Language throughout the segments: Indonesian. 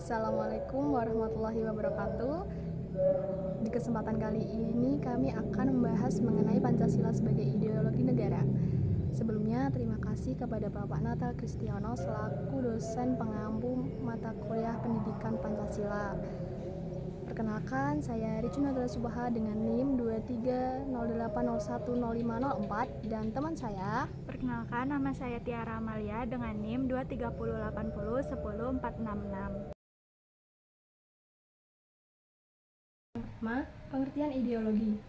Assalamualaikum warahmatullahi wabarakatuh. Di kesempatan kali ini kami akan membahas mengenai Pancasila sebagai ideologi negara. Sebelumnya, terima kasih kepada Bapak Natal Kristiono selaku dosen pengampu mata kuliah pendidikan Pancasila. Perkenalkan, saya Ricun Nadala Subaha dengan NIM 2308010504 dan teman saya. Perkenalkan, nama saya Tiara Amalia dengan NIM 23080100466. Pertama, pengertian ideologi.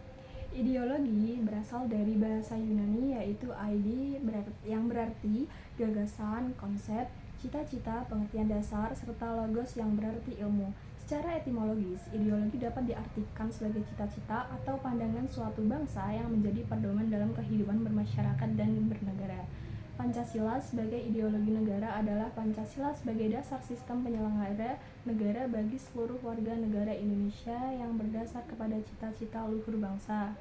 Ideologi berasal dari bahasa Yunani yaitu yang berarti gagasan, konsep, cita-cita, pengertian dasar, serta logos yang berarti ilmu. Secara etimologis, ideologi dapat diartikan sebagai cita-cita atau pandangan suatu bangsa yang menjadi pedoman dalam kehidupan bermasyarakat dan bernegara. Pancasila sebagai ideologi negara adalah Pancasila sebagai dasar sistem penyelenggara negara bagi seluruh warga negara Indonesia yang berdasar kepada cita-cita luhur bangsa.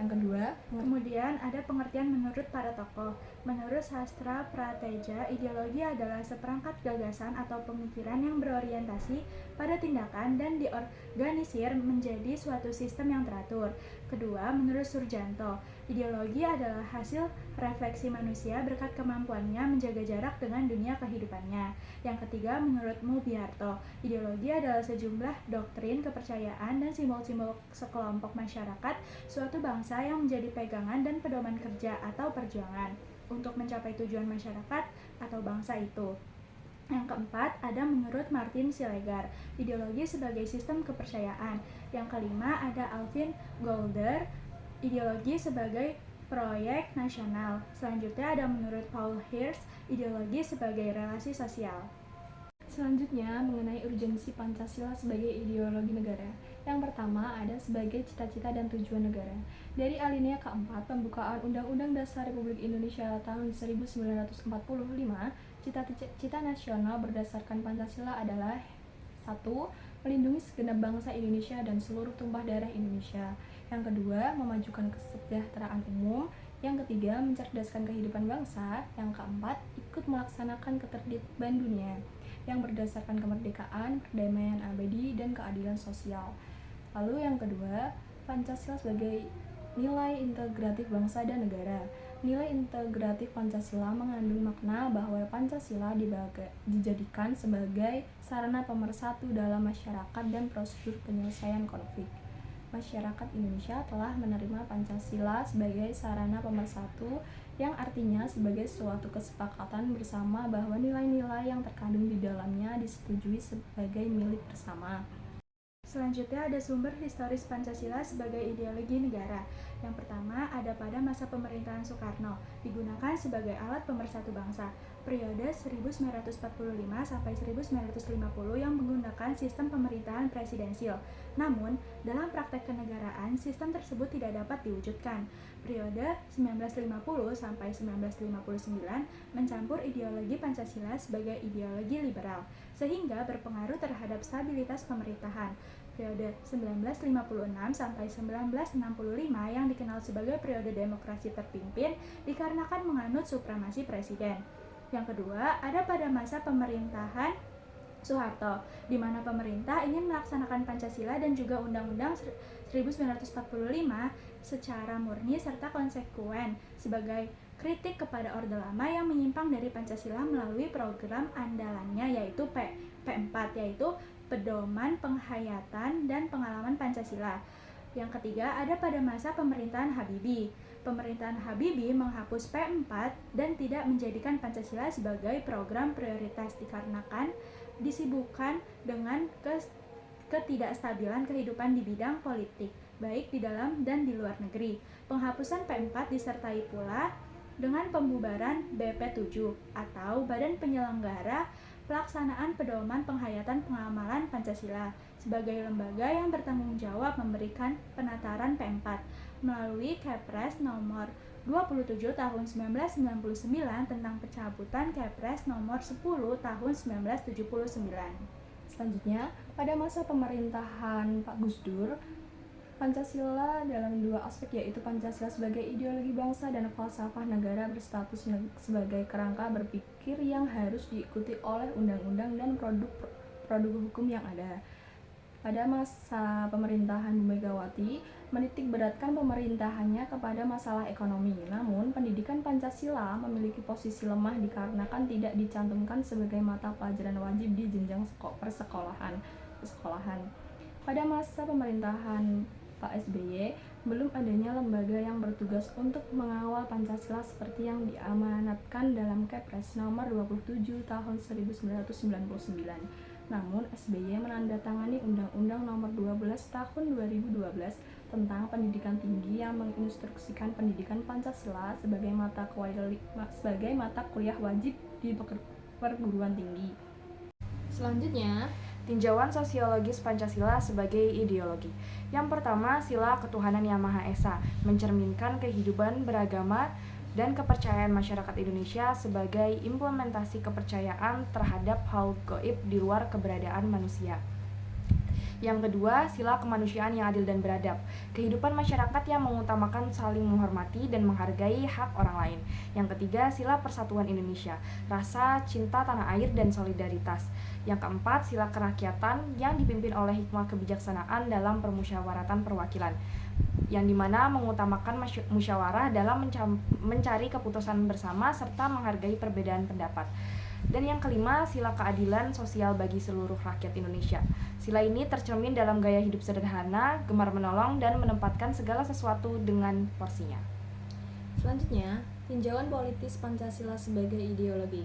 Yang kedua, Kemudian ada pengertian menurut para tokoh. Menurut sastra prateja, ideologi adalah seperangkat gagasan atau pemikiran yang berorientasi pada tindakan dan diorganisir menjadi suatu sistem yang teratur. Kedua, menurut Surjanto, ideologi adalah hasil refleksi manusia berkat kemampuannya menjaga jarak dengan dunia kehidupannya. Yang ketiga, menurut Mubiarto, ideologi adalah sejumlah doktrin, kepercayaan, dan simbol-simbol sekelompok masyarakat suatu bangsa yang menjadi pegangan dan pedoman kerja atau perjuangan untuk mencapai tujuan masyarakat atau bangsa itu. Yang keempat, ada menurut Martin Silegar, ideologi sebagai sistem kepercayaan. Yang kelima, ada Alvin Golder, ideologi sebagai proyek nasional. Selanjutnya ada menurut Paul Hirsch, ideologi sebagai relasi sosial. Selanjutnya, mengenai urgensi Pancasila sebagai ideologi negara. Yang pertama, ada sebagai cita-cita dan tujuan negara. Dari alinea keempat, pembukaan Undang-Undang Dasar Republik Indonesia tahun 1945, cita-cita nasional berdasarkan Pancasila adalah 1. Melindungi segenap bangsa Indonesia dan seluruh tumpah darah Indonesia. Yang kedua, memajukan kesejahteraan umum. Yang ketiga, mencerdaskan kehidupan bangsa. Yang keempat, ikut melaksanakan ketertiban dunia yang berdasarkan kemerdekaan, perdamaian abadi, dan keadilan sosial. Lalu yang kedua, Pancasila sebagai nilai integratif bangsa dan negara. Nilai integratif Pancasila mengandung makna bahwa Pancasila dijadikan sebagai sarana pemersatu dalam masyarakat dan prosedur penyelesaian konflik. Masyarakat Indonesia telah menerima Pancasila sebagai sarana pemersatu yang artinya sebagai suatu kesepakatan bersama bahwa nilai-nilai yang terkandung di dalamnya disetujui sebagai milik bersama. Selanjutnya ada sumber historis Pancasila sebagai ideologi negara. Yang pertama ada pada masa pemerintahan Soekarno, digunakan sebagai alat pemersatu bangsa. Periode 1945 sampai 1950 yang menggunakan sistem pemerintahan presidensil. Namun, dalam praktek kenegaraan, sistem tersebut tidak dapat diwujudkan. Periode 1950 sampai 1959 mencampur ideologi Pancasila sebagai ideologi liberal, sehingga berpengaruh terhadap stabilitas pemerintahan. Periode 1956 sampai 1965 yang dikenal sebagai periode demokrasi terpimpin dikarenakan menganut supremasi presiden. Yang kedua, ada pada masa pemerintahan Soeharto, di mana pemerintah ingin melaksanakan Pancasila dan juga Undang-Undang 1945 secara murni serta konsekuen sebagai kritik kepada Orde Lama yang menyimpang dari Pancasila melalui program andalannya yaitu P4, yaitu Pedoman Penghayatan dan Pengalaman Pancasila. Yang ketiga, ada pada masa pemerintahan Habibie. Pemerintahan Habibie menghapus P4 dan tidak menjadikan Pancasila sebagai program prioritas dikarenakan disibukkan dengan ketidakstabilan kehidupan di bidang politik, baik di dalam dan di luar negeri. Penghapusan P4 disertai pula dengan pembubaran BP7 atau Badan Penyelenggara Pelaksanaan Pedoman Penghayatan Pengamalan Pancasila sebagai lembaga yang bertanggung jawab memberikan penataran P4 melalui Kepres nomor 27 tahun 1999 tentang pencabutan Kepres nomor 10 tahun 1979. Selanjutnya, pada masa pemerintahan Pak Gus Dur, Pancasila dalam dua aspek yaitu Pancasila sebagai ideologi bangsa dan falsafah negara berstatus sebagai kerangka berpikir yang harus diikuti oleh undang-undang dan produk produk hukum yang ada. Pada masa pemerintahan Bu Megawati, menitik beratkan pemerintahannya kepada masalah ekonomi. Namun, pendidikan Pancasila memiliki posisi lemah dikarenakan tidak dicantumkan sebagai mata pelajaran wajib di jenjang persekolahan. Pada masa pemerintahan Pak SBY, belum adanya lembaga yang bertugas untuk mengawal Pancasila seperti yang diamanatkan dalam Kepres nomor 27 tahun 1999. Namun, SBY menandatangani Undang-Undang Nomor 12 Tahun 2012 tentang Pendidikan Tinggi yang menginstruksikan pendidikan Pancasila sebagai mata kuliah wajib di perguruan tinggi. Selanjutnya, tinjauan sosiologis Pancasila sebagai ideologi. Yang pertama, sila ketuhanan yang Maha Esa, mencerminkan kehidupan beragama dan kepercayaan masyarakat Indonesia sebagai implementasi kepercayaan terhadap hal gaib di luar keberadaan manusia. Yang kedua, sila kemanusiaan yang adil dan beradab. Kehidupan masyarakat yang mengutamakan saling menghormati dan menghargai hak orang lain. Yang ketiga, sila persatuan Indonesia, rasa cinta tanah air dan solidaritas. Yang keempat, sila kerakyatan yang dipimpin oleh hikmah kebijaksanaan dalam permusyawaratan perwakilan, yang dimana mengutamakan musyawarah dalam mencari keputusan bersama serta menghargai perbedaan pendapat. Dan yang kelima, sila keadilan sosial bagi seluruh rakyat Indonesia. Sila ini tercermin dalam gaya hidup sederhana, gemar menolong, dan menempatkan segala sesuatu dengan porsinya. Selanjutnya, tinjauan politis Pancasila sebagai ideologi.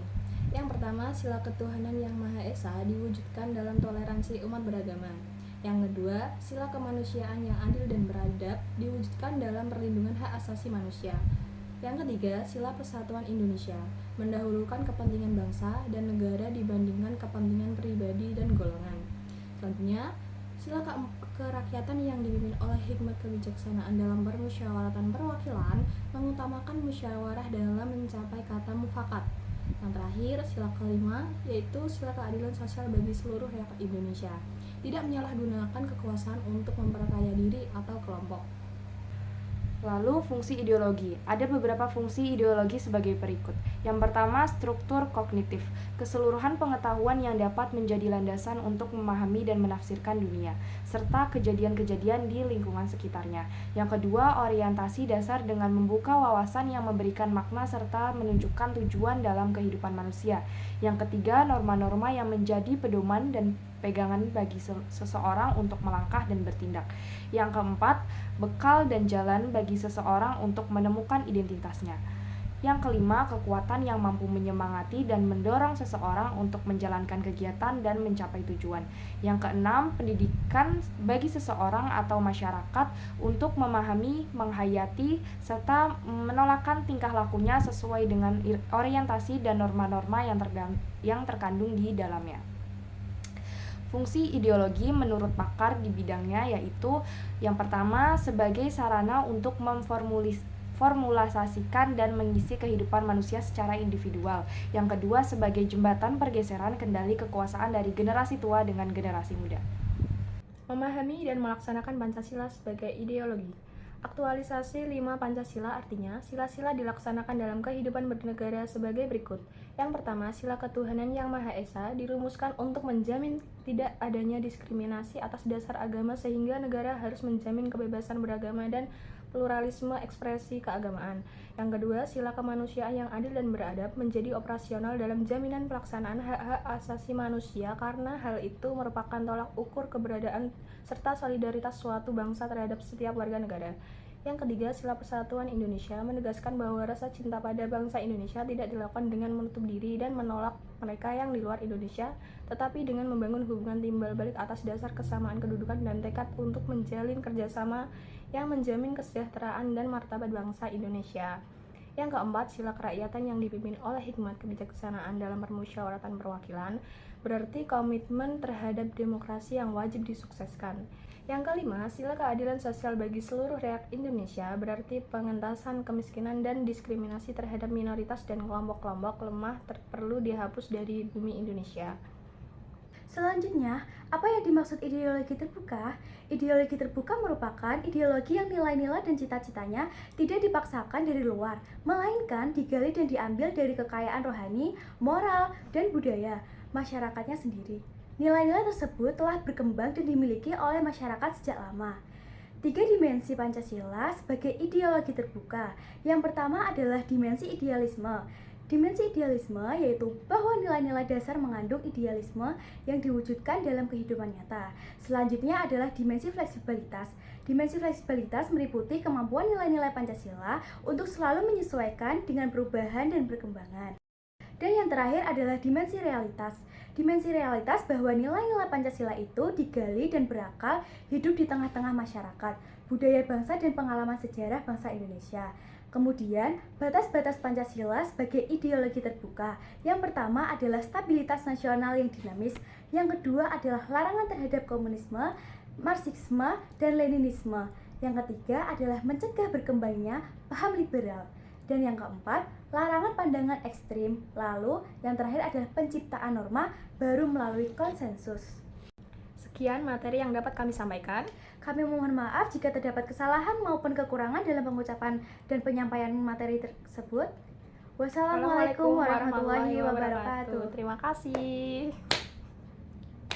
Yang pertama, sila ketuhanan yang Maha Esa diwujudkan dalam toleransi umat beragama. Yang kedua, sila kemanusiaan yang adil dan beradab diwujudkan dalam perlindungan hak asasi manusia. Yang ketiga, sila persatuan Indonesia, mendahulukan kepentingan bangsa dan negara dibandingkan kepentingan pribadi dan golongan. Selanjutnya, sila kerakyatan yang dipimpin oleh hikmat kebijaksanaan dalam permusyawaratan perwakilan mengutamakan musyawarah dalam mencapai kata mufakat. Yang terakhir, sila kelima, yaitu sila keadilan sosial bagi seluruh rakyat Indonesia, tidak menyalahgunakan kekuasaan untuk memperkaya diri atau kelompok. Lalu, fungsi ideologi. Ada beberapa fungsi ideologi sebagai berikut. Yang pertama, struktur kognitif. Keseluruhan pengetahuan yang dapat menjadi landasan untuk memahami dan menafsirkan dunia, serta kejadian-kejadian di lingkungan sekitarnya. Yang kedua, orientasi dasar dengan membuka wawasan yang memberikan makna serta menunjukkan tujuan dalam kehidupan manusia. Yang ketiga, norma-norma yang menjadi pedoman dan pegangan bagi seseorang untuk melangkah dan bertindak. Yang keempat, bekal dan jalan bagi seseorang untuk menemukan identitasnya. Yang kelima, kekuatan yang mampu menyemangati dan mendorong seseorang untuk menjalankan kegiatan dan mencapai tujuan. Yang keenam, pendidikan bagi seseorang atau masyarakat untuk memahami, menghayati, serta menolakkan tingkah lakunya sesuai dengan orientasi dan norma-norma yang terkandung di dalamnya. Fungsi ideologi menurut pakar di bidangnya yaitu yang pertama, sebagai sarana untuk memformulasasikan dan mengisi kehidupan manusia secara individual. Yang kedua, sebagai jembatan pergeseran kendali kekuasaan dari generasi tua dengan generasi muda. Memahami dan melaksanakan Pancasila sebagai ideologi. Aktualisasi 5 Pancasila artinya sila-sila dilaksanakan dalam kehidupan bernegara sebagai berikut. Yang pertama, sila ketuhanan yang Maha Esa dirumuskan untuk menjamin tidak adanya diskriminasi atas dasar agama sehingga negara harus menjamin kebebasan beragama dan pluralisme ekspresi keagamaan. Yang kedua, sila kemanusiaan yang adil dan beradab menjadi operasional dalam jaminan pelaksanaan hak-hak asasi manusia karena hal itu merupakan tolak ukur keberadaan serta solidaritas suatu bangsa terhadap setiap warga negara. Yang ketiga, sila persatuan Indonesia menegaskan bahwa rasa cinta pada bangsa Indonesia tidak dilakukan dengan menutup diri dan menolak mereka yang di luar Indonesia, tetapi dengan membangun hubungan timbal balik atas dasar kesamaan kedudukan dan tekad untuk menjalin kerjasama yang menjamin kesejahteraan dan martabat bangsa Indonesia. Yang keempat, sila kerakyatan yang dipimpin oleh hikmat kebijaksanaan dalam permusyawaratan perwakilan, berarti komitmen terhadap demokrasi yang wajib disukseskan. Yang kelima, sila keadilan sosial bagi seluruh rakyat Indonesia, berarti pengentasan kemiskinan dan diskriminasi terhadap minoritas dan kelompok-kelompok lemah perlu dihapus dari bumi Indonesia. Selanjutnya, apa yang dimaksud ideologi terbuka? Ideologi terbuka merupakan ideologi yang nilai-nilai dan cita-citanya tidak dipaksakan dari luar, melainkan digali dan diambil dari kekayaan rohani, moral, dan budaya masyarakatnya sendiri. Nilai-nilai tersebut telah berkembang dan dimiliki oleh masyarakat sejak lama. 3 dimensi Pancasila sebagai ideologi terbuka. Yang pertama adalah dimensi idealisme. Dimensi idealisme yaitu bahwa nilai-nilai dasar mengandung idealisme yang diwujudkan dalam kehidupan nyata. Selanjutnya adalah dimensi fleksibilitas. Dimensi fleksibilitas meliputi kemampuan nilai-nilai Pancasila untuk selalu menyesuaikan dengan perubahan dan perkembangan. Dan yang terakhir adalah dimensi realitas. Dimensi realitas bahwa nilai-nilai Pancasila itu digali dan berakal hidup di tengah-tengah masyarakat, budaya bangsa dan pengalaman sejarah bangsa Indonesia. Kemudian, batas-batas Pancasila sebagai ideologi terbuka. Yang pertama adalah stabilitas nasional yang dinamis. Yang kedua adalah larangan terhadap komunisme, Marxisme, dan Leninisme. Yang ketiga adalah mencegah berkembangnya paham liberal. Dan yang keempat, larangan pandangan ekstrim. Lalu, yang terakhir adalah penciptaan norma baru melalui konsensus. Sekian materi yang dapat kami sampaikan. Kami mohon maaf jika terdapat kesalahan maupun kekurangan dalam pengucapan dan penyampaian materi tersebut. Wassalamualaikum warahmatullahi wabarakatuh. Terima kasih.